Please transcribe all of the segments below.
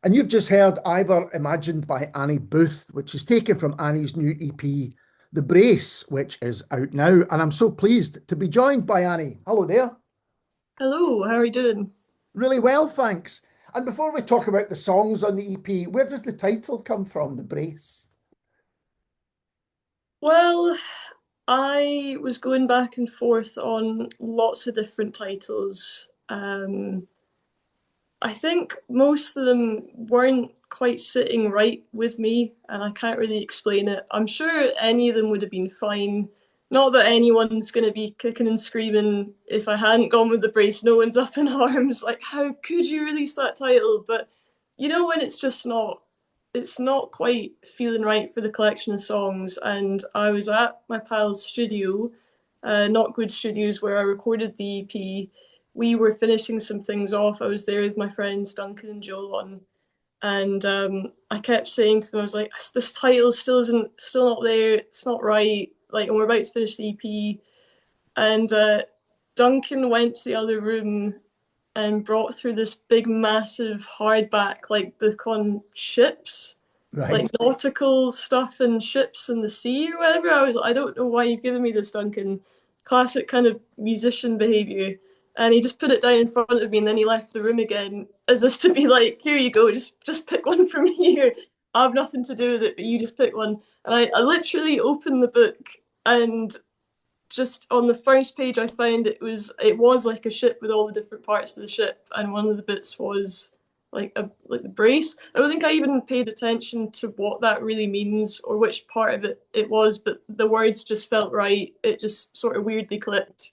And you've just heard Ivor Imagined by Annie Booth, which is taken from Annie's new EP, The Brace, which is out now. And I'm so pleased to be joined by Annie. Hello there. Hello, how are you doing? Really well, thanks. And before we talk about the songs on the EP, where does the title come from, The Brace? Well, I was going back and forth on lots of different titles. I think most of them weren't quite sitting right with me, and I can't really explain it. I'm sure any of them would have been fine. Not that anyone's going to be kicking and screaming if I hadn't gone with the brace. No one's up in arms. Like, how could you release that title? But you know when it's not quite feeling right for the collection of songs. And I was at my pal's studio, Not Good Studios, where I recorded the EP. We were finishing some things off. I was there with my friends Duncan and Joel, and I kept saying to them, I was like, this title still not there. It's not right. Like, and we're about to finish the EP, and Duncan went to the other room and brought through this big, massive hardback like book on ships, like Right. nautical stuff and ships in the sea or whatever. I don't know why you've given me this, Duncan. Classic kind of musician behaviour. And he just put it down in front of me, and then he left the room again, as if to be like, "Here you go, just pick one from here. I have nothing to do with it, but you just pick one." And I literally opened the book, and just on the first page I found it was like a ship with all the different parts of the ship, and one of the bits was like the brace. I don't think I even paid attention to what that really means or which part of it was, but the words just felt right. It just sort of weirdly clicked.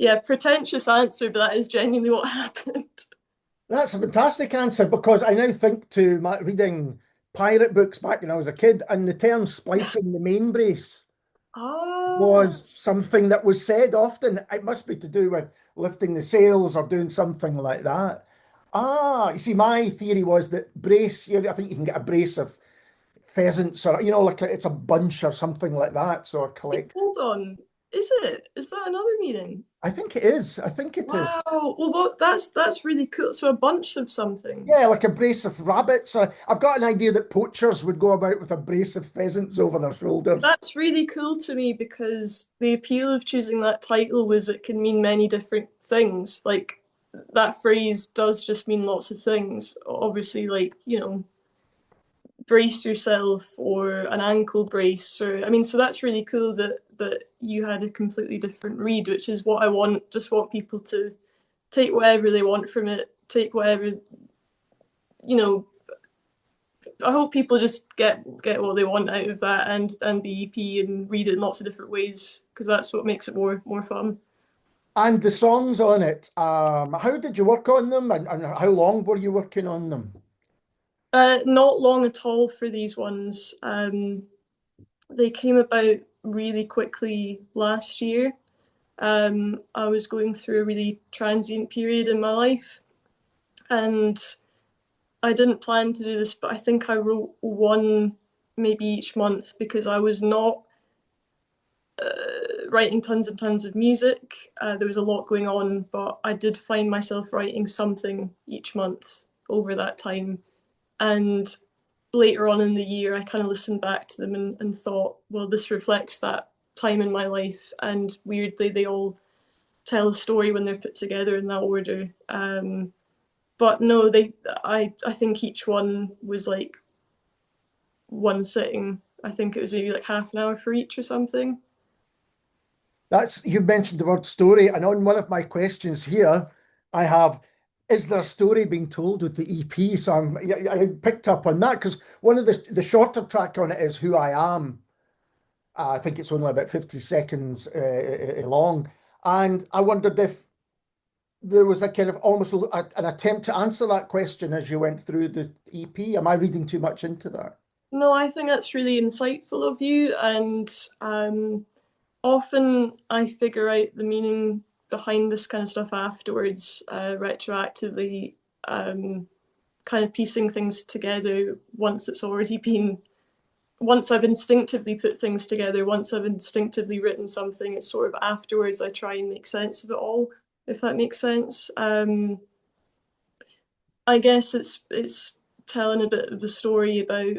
Yeah, pretentious answer, but that is genuinely what happened. That's a fantastic answer because I now think to my reading pirate books back when I was a kid, and the term splicing the main brace Ah, was something that was said often. It must be to do with lifting the sails or doing something like that. Ah, you see, my theory was that brace, I think you can get a brace of pheasants or, like it's a bunch or something like that. So a wait, collect. hold on. Is it? Is that another meaning? I think it is. I think it is. Wow. Well, that's really cool. So a bunch of something. Yeah, like a brace of rabbits. I've got an idea that poachers would go about with a brace of pheasants over their shoulders. That's really cool to me because the appeal of choosing that title was it can mean many different things. Like that phrase does just mean lots of things. Obviously, like, brace yourself or an ankle brace or I mean, so that's really cool that you had a completely different read, which is what I want. Just want people to take whatever they want from it, take whatever, you know, I hope people just get what they want out of that and the EP and read it in lots of different ways because that's what makes it more fun. And the songs on it, how did you work on them and how long were you working on them? Not long at all for these ones. They came about really quickly last year. I was going through a really transient period in my life, and I didn't plan to do this, but I think I wrote one maybe each month because I was not writing tons and tons of music. There was a lot going on, but I did find myself writing something each month over that time. And later on in the year, I kind of listened back to them and thought, well, this reflects that time in my life. And weirdly, they all tell a story when they're put together in that order. But no, I think each one was like one sitting. I think it was maybe like half an hour for each or something. You've mentioned the word story, and on one of my questions here, I have, is there a story being told with the EP? So I picked up on that because one of the shorter track on it is Who I Am. I think it's only about 50 seconds long. And I wondered if there was a kind of almost an attempt to answer that question as you went through the EP. Am I reading too much into that? No, I think that's really insightful of you. And often I figure out the meaning behind this kind of stuff afterwards, retroactively, kind of piecing things together once I've instinctively put things together, once I've instinctively written something, it's sort of afterwards I try and make sense of it all, if that makes sense. I guess it's telling a bit of a story about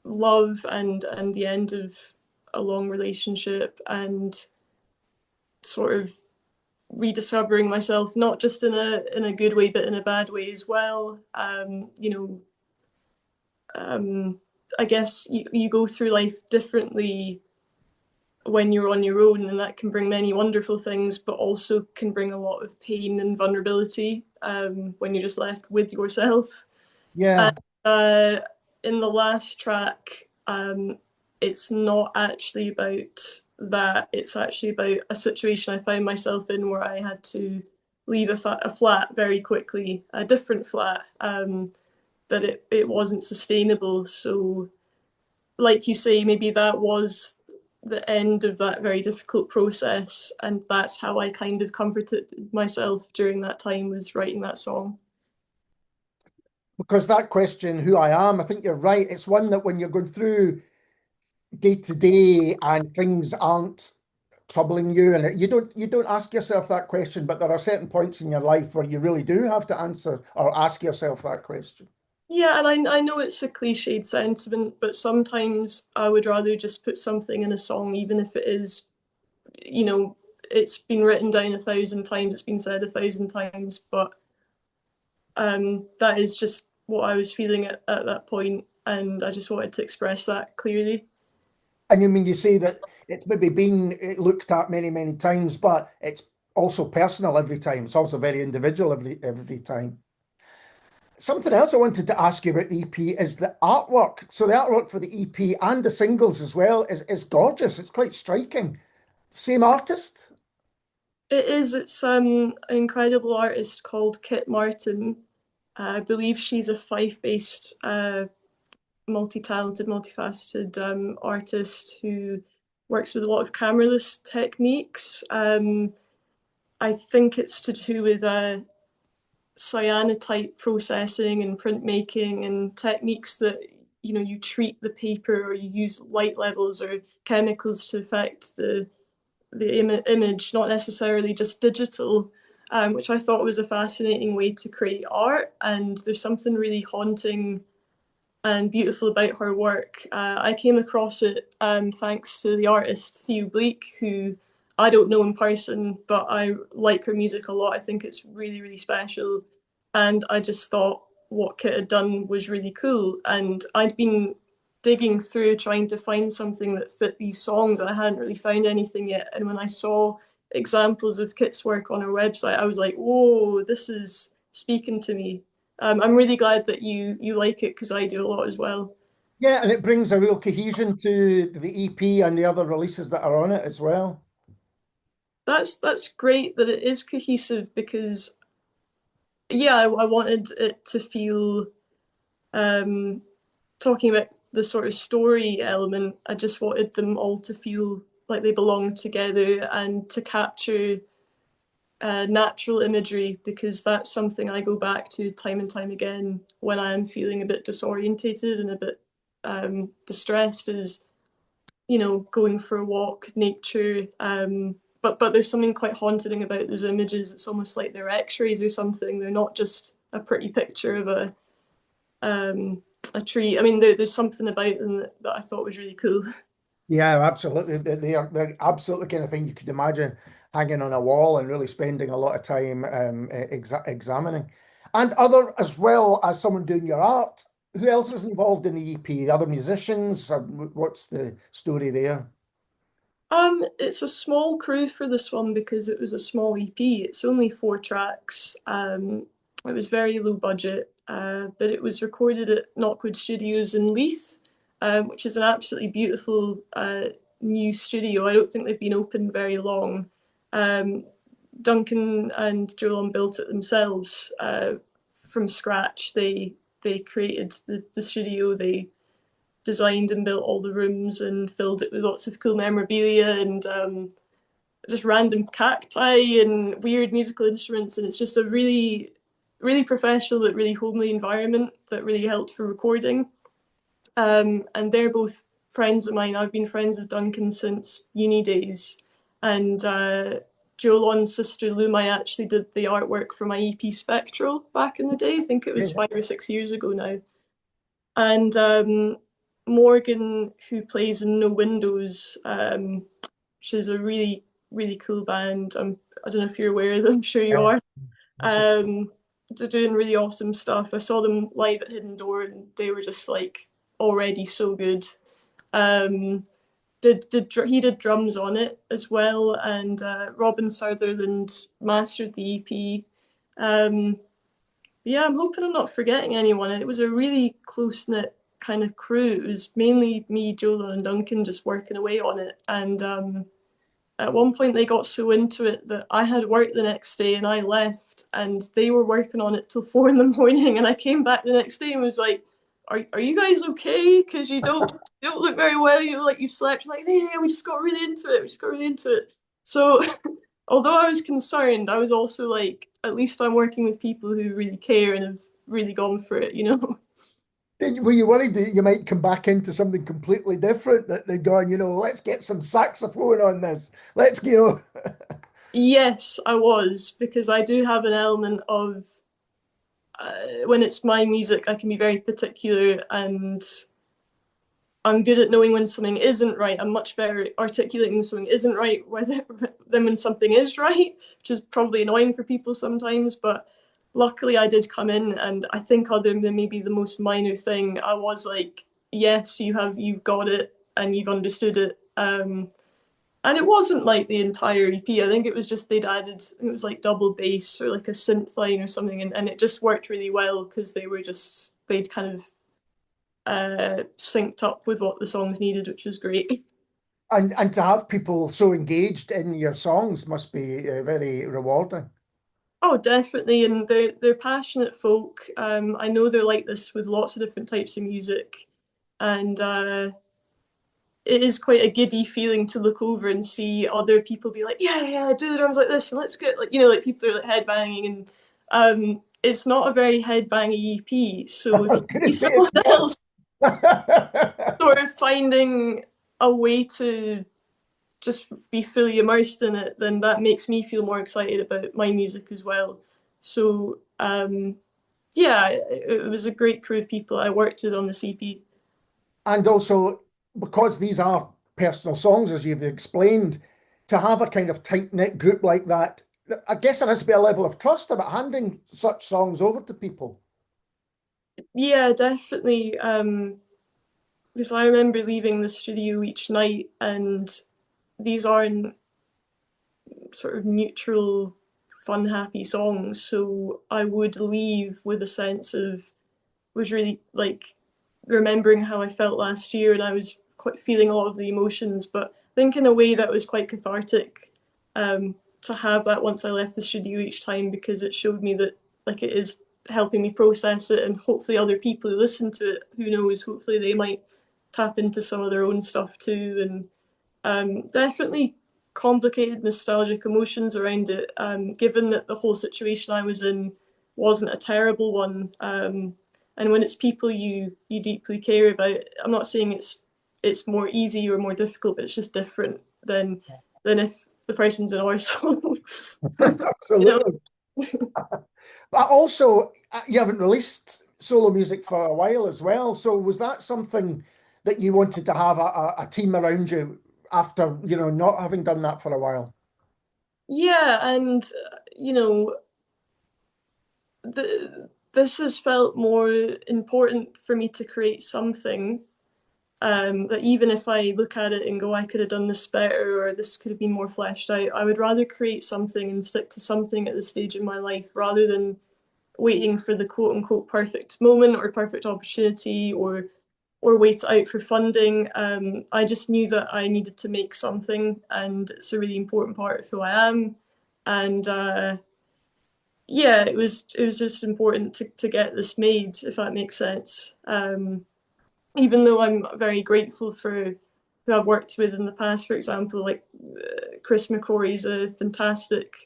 love and the end of a long relationship, and sort of rediscovering myself, not just in a good way but in a bad way as well. Um, I guess you go through life differently when you're on your own, and that can bring many wonderful things, but also can bring a lot of pain and vulnerability when you're just left with yourself. And Yeah. uh, in the last track, it's not actually about that. It's actually about a situation I found myself in where I had to leave a flat very quickly, a different flat, but it wasn't sustainable. So, like you say, maybe that was the end of that very difficult process, and that's how I kind of comforted myself during that time, was writing that song. Because that question, who I am, I think you're right. It's one that when you're going through day to day and things aren't troubling you, and you don't ask yourself that question, but there are certain points in your life where you really do have to answer or ask yourself that question. Yeah, and I know it's a cliched sentiment, but sometimes I would rather just put something in a song, even if it is, you know, it's been written down 1,000 times, it's been said 1,000 times, but that is just what I was feeling at that point, and I just wanted to express that clearly. And you mean you say that it's maybe been looked at many, many times, but it's also personal every time. It's also very individual every time. Something else I wanted to ask you about the EP is the artwork. So the artwork for the EP and the singles as well is gorgeous. It's quite striking. Same artist? It is, it's an incredible artist called Kit Martin. I believe she's a Fife based multi-talented, multifaceted artist who works with a lot of cameraless techniques. I think it's to do with cyanotype processing and printmaking and techniques that you treat the paper, or you use light levels or chemicals to affect the image, not necessarily just digital. Which I thought was a fascinating way to create art, and there's something really haunting and beautiful about her work. I came across it thanks to the artist Theo Bleak, who I don't know in person, but I like her music a lot. I think it's really, really special. And I just thought what Kit had done was really cool. And I'd been digging through trying to find something that fit these songs, and I hadn't really found anything yet. And when I saw examples of Kit's work on her website, I was like, "Whoa, this is speaking to me." I'm really glad that you like it, because I do a lot as well. Yeah, and it brings a real cohesion to the EP and the other releases that are on it as well. That's great that it is cohesive, because yeah, I wanted it to feel, um, talking about the sort of story element. I just wanted them all to feel like they belong together, and to capture natural imagery, because that's something I go back to time and time again when I'm feeling a bit disorientated and a bit distressed. Is going for a walk, nature. But there's something quite haunting about those images. It's almost like they're X-rays or something. They're not just a pretty picture of um, a tree. I mean, there's something about them that I thought was really cool. Yeah, absolutely. They're absolutely the kind of thing you could imagine hanging on a wall and really spending a lot of time examining. And other, as well as someone doing your art, who else is involved in the EP? The other musicians? What's the story there? It's a small crew for this one because it was a small EP. It's only 4 tracks. It was very low budget, but it was recorded at Knockwood Studios in Leith, which is an absolutely beautiful new studio. I don't think they've been open very long. Um, Duncan and Jolan built it themselves from scratch. They created the studio. They designed and built all the rooms and filled it with lots of cool memorabilia and just random cacti and weird musical instruments. And it's just a really, really professional but really homely environment that really helped for recording. And they're both friends of mine. I've been friends with Duncan since uni days, and Joe Lon's sister Lumai actually did the artwork for my EP Spectral back in the day. I think it Yeah, was yeah. 5 or 6 years ago now. And Morgan, who plays in No Windows, which is a really, really cool band. I don't know if you're aware of them, I'm sure you Yeah. are. Um, they're doing really awesome stuff. I saw them live at Hidden Door and they were just like already so good. Um, he did drums on it as well, and Robin Sutherland mastered the EP. Um, yeah, I'm hoping I'm not forgetting anyone. It was a really close knit kind of crew. It was mainly me, Jola, and Duncan just working away on it. And at one point, they got so into it that I had work the next day and I left, and they were working on it till 4 in the morning. And I came back the next day and was like, "Are you guys okay? Because you don't look very well. You look like you've slept." Like, yeah, we just got really into it. We just got really into it. So although I was concerned, I was also like, at least I'm working with people who really care and have really gone for it, you know? Were you worried that you might come back into something completely different? That they're going, let's get some saxophone on this. Yes, I was, because I do have an element of when it's my music, I can be very particular and I'm good at knowing when something isn't right. I'm much better at articulating when something isn't right than when something is right, which is probably annoying for people sometimes. But luckily, I did come in, and I think other than maybe the most minor thing, I was like, "Yes, you've got it, and you've understood it." And it wasn't like the entire EP. I think it was just they'd added, it was like double bass or like a synth line or something, and it just worked really well because they'd kind of synced up with what the songs needed, which was great. And to have people so engaged in your songs must be very rewarding. Oh, definitely, and they're passionate folk. I know they're like this with lots of different types of music, and it is quite a giddy feeling to look over and see other people be like, "Yeah, yeah, do the drums like this, and let's get like like people are like headbanging, and it's not a very headbangy EP. I So if was you going to see say someone it's not. else sort of finding a way to just be fully immersed in it, then that makes me feel more excited about my music as well. So yeah, it was a great crew of people I worked with on the CP. And also, because these are personal songs, as you've explained, to have a kind of tight-knit group like that, I guess there has to be a level of trust about handing such songs over to people. Yeah, definitely. Because I remember leaving the studio each night, and these aren't sort of neutral, fun, happy songs. So I would leave with a sense of was really like remembering how I felt last year, and I was quite feeling a lot of the emotions. But I think in a way that was quite cathartic to have that once I left the studio each time, because it showed me that like it is helping me process it, and hopefully other people who listen to it, who knows, hopefully they might tap into some of their own stuff too. And definitely complicated nostalgic emotions around it, given that the whole situation I was in wasn't a terrible one. And when it's people you deeply care about, I'm not saying it's more easy or more difficult, but it's just different than if the person's in our soul. you know? Absolutely. But also, you haven't released solo music for a while as well. So was that something that you wanted to have a team around you after, not having done that for a while? Yeah, and this has felt more important for me to create something that even if I look at it and go, I could have done this better or this could have been more fleshed out, I would rather create something and stick to something at this stage in my life rather than waiting for the quote unquote perfect moment or perfect opportunity or wait out for funding. I just knew that I needed to make something, and it's a really important part of who I am. And yeah, it was just important to get this made, if that makes sense. Even though I'm very grateful for who I've worked with in the past, for example, like Chris McCrory is a fantastic,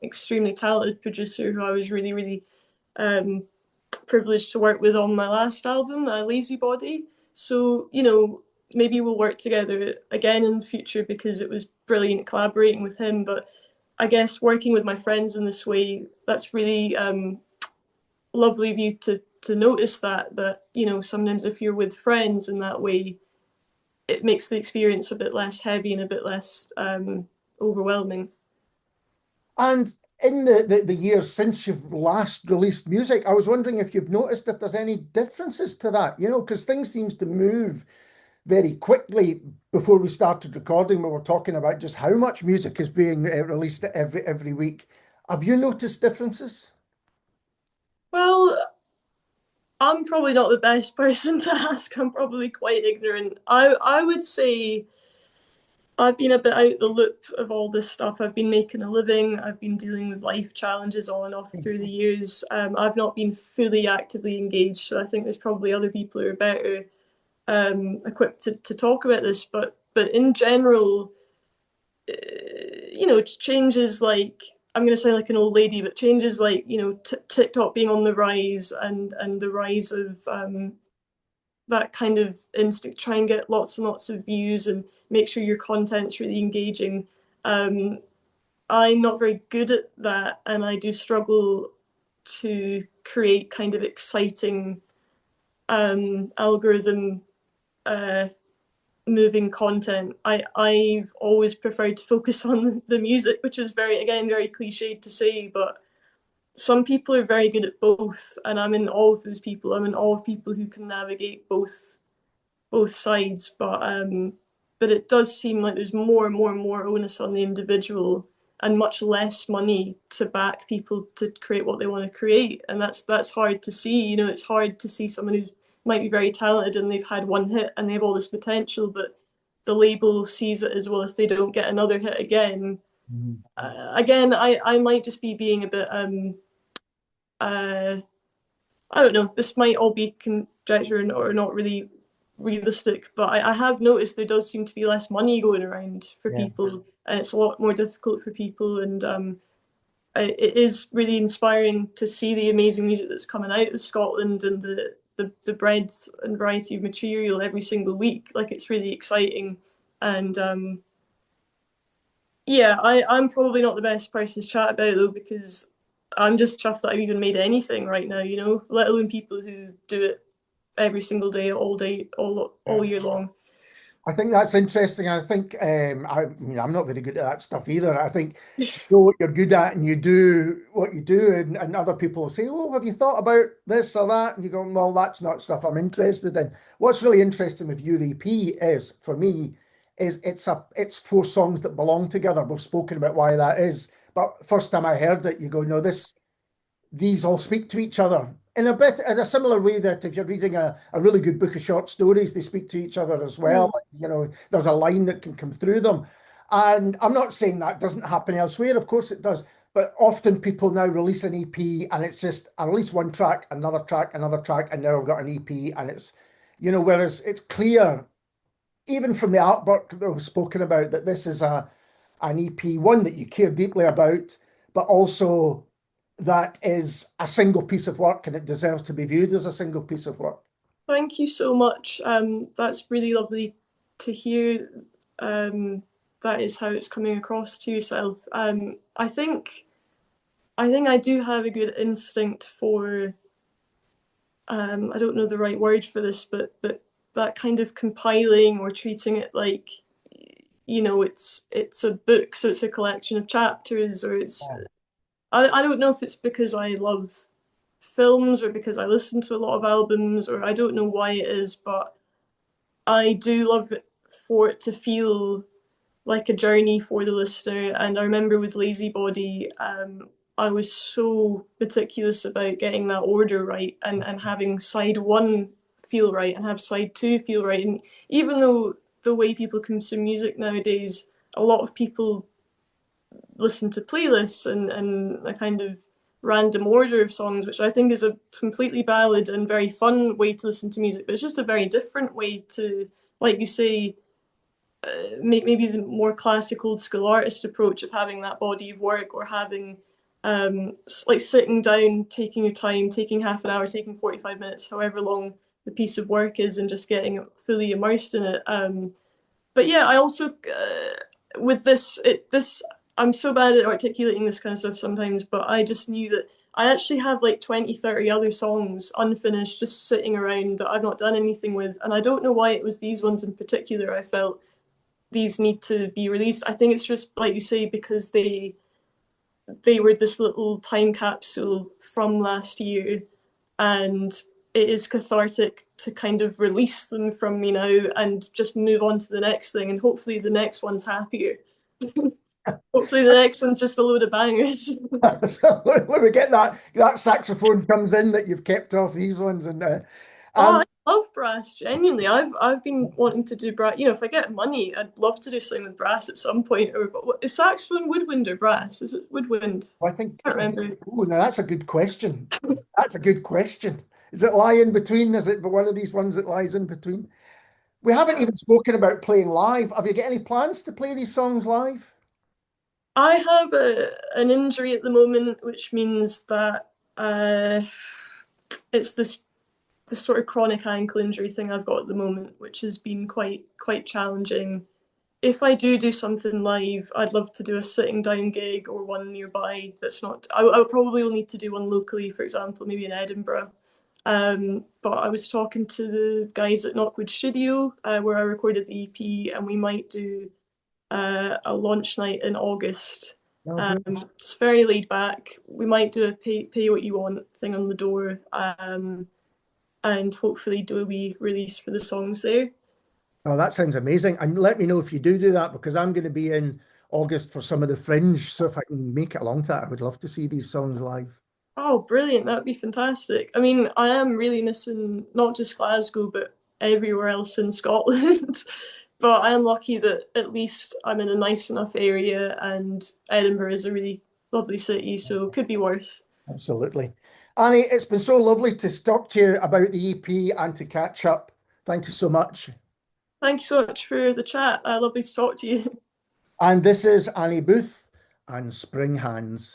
extremely talented producer who I was really, really um, privileged to work with on my last album, Lazy Body. So, maybe we'll work together again in the future because it was brilliant collaborating with him. But I guess working with my friends in this way, that's really lovely of you to notice that sometimes if you're with friends in that way, it makes the experience a bit less heavy and a bit less overwhelming. And in the years since you've last released music, I was wondering if you've noticed if there's any differences to that, because things seems to move very quickly. Before we started recording, we were talking about just how much music is being released every week. Have you noticed differences? Well, I'm probably not the best person to ask. I'm probably quite ignorant. I would say I've been a bit out the loop of all this stuff. I've been making a living. I've been dealing with life challenges on and off through the years. I've not been fully actively engaged, so I think there's probably other people who are better equipped to talk about this. But in general, changes like I'm going to sound like an old lady, but changes like TikTok being on the rise and the rise of that kind of instinct, try and get lots and lots of views and make sure your content's really engaging. Um, I'm not very good at that, and I do struggle to create kind of exciting algorithm uh, moving content. I've always preferred to focus on the music, which is very cliched to say, but some people are very good at both, and I'm in awe of those people. I'm in awe of people who can navigate both sides, but it does seem like there's more and more and more onus on the individual and much less money to back people to create what they want to create, and that's hard to see. It's hard to see someone who might be very talented and they've had one hit and they have all this potential, but the label sees it as, well, if they don't get another hit again. Again, I might just be being a bit uh I don't know. This might all be conjecture or not really realistic, but I have noticed there does seem to be less money going around for Yeah. people, and it's a lot more difficult for people. And it is really inspiring to see the amazing music that's coming out of Scotland and the breadth and variety of material every single week. Like, it's really exciting, and yeah, I'm probably not the best person to chat about it though, because I'm just chuffed that I've even made anything right now, let alone people who do it every single day, all Yeah. year long. I think that's interesting. I think I'm not very good at that stuff either. I think you know what you're good at and you do what you do, and other people will say, "Oh, have you thought about this or that?" And you go, "Well, that's not stuff I'm interested in." What's really interesting with your EP is, for me, is it's four songs that belong together. We've spoken about why that is, but first time I heard it, you go, "No, these all speak to each other." In a similar way that if you're reading a really good book of short stories, they speak to each other as well. Mm. There's a line that can come through them. And I'm not saying that doesn't happen elsewhere. Of course it does. But often people now release an EP and it's just, I release one track, another track, and now I've got an EP. And whereas it's clear, even from the artwork that we've spoken about, that this is an EP, one that you care deeply about, but also that is a single piece of work and it deserves to be viewed as a single piece of work. Thank you so much. That's really lovely to hear. Um, that is how it's coming across to yourself. I think I do have a good instinct for I don't know the right word for this, but that kind of compiling or treating it like it's a book, so it's a collection of chapters, or it's Yeah. I don't know if it's because I love films or because I listen to a lot of albums, or I don't know why it is, but I do love it for it to feel like a journey for the listener. And I remember with Lazy Body, I was so meticulous about getting that order right, and having side one feel right and have side two feel right. And even though the way people consume music nowadays, a lot of people listen to playlists and a kind of random order of songs, which I think is a completely valid and very fun way to listen to music. But it's just a very different way to, like you say, maybe the more classic old school artist approach of having that body of work, or having like sitting down, taking your time, taking half an hour, taking 45 minutes, however long the piece of work is, and just getting fully immersed in it. But yeah, I also with this I'm so bad at articulating this kind of stuff sometimes, but I just knew that I actually have like 20, 30 other songs unfinished just sitting around that I've not done anything with. And I don't know why it was these ones in particular I felt these need to be released. I think it's just like you say, because they were this little time capsule from last year, and it is cathartic to kind of release them from me now and just move on to the next thing, and hopefully the next one's happier. Hopefully the next one's just a load of bangers. So when we get that saxophone comes in that you've kept off these ones, and Oh, um, I love brass. Genuinely, I've been wanting to do brass. You know, if I get money, I'd love to do something with brass at some point. Or is saxophone woodwind or brass? Is it woodwind? I think, I can't remember. oh, now that's a good question. That's a good question. Does it lie in between? Is it one of these ones that lies in between? We haven't even spoken about playing live. Have you got any plans to play these songs live? I have an injury at the moment, which means that it's this sort of chronic ankle injury thing I've got at the moment, which has been quite challenging. If I do something live, I'd love to do a sitting down gig or one nearby that's not. I probably will need to do one locally, for example, maybe in Edinburgh. But I was talking to the guys at Knockwood Studio, where I recorded the EP, and we might do a launch night in August. No, great. It's very laid back. We might do a pay what you want thing on the door, and hopefully do a wee release for the songs there. Oh, that sounds amazing. And let me know if you do that because I'm going to be in August for some of the Fringe. So if I can make it along to that, I would love to see these songs live. Oh, brilliant. That would be fantastic. I mean, I am really missing not just Glasgow, but everywhere else in Scotland. But I am lucky that at least I'm in a nice enough area, and Edinburgh is a really lovely city, so it could be worse. Absolutely. Annie, it's been so lovely to talk to you about the EP and to catch up. Thank you so much. Thank you so much for the chat. Lovely to talk to you. And this is Annie Booth and Spring Hands.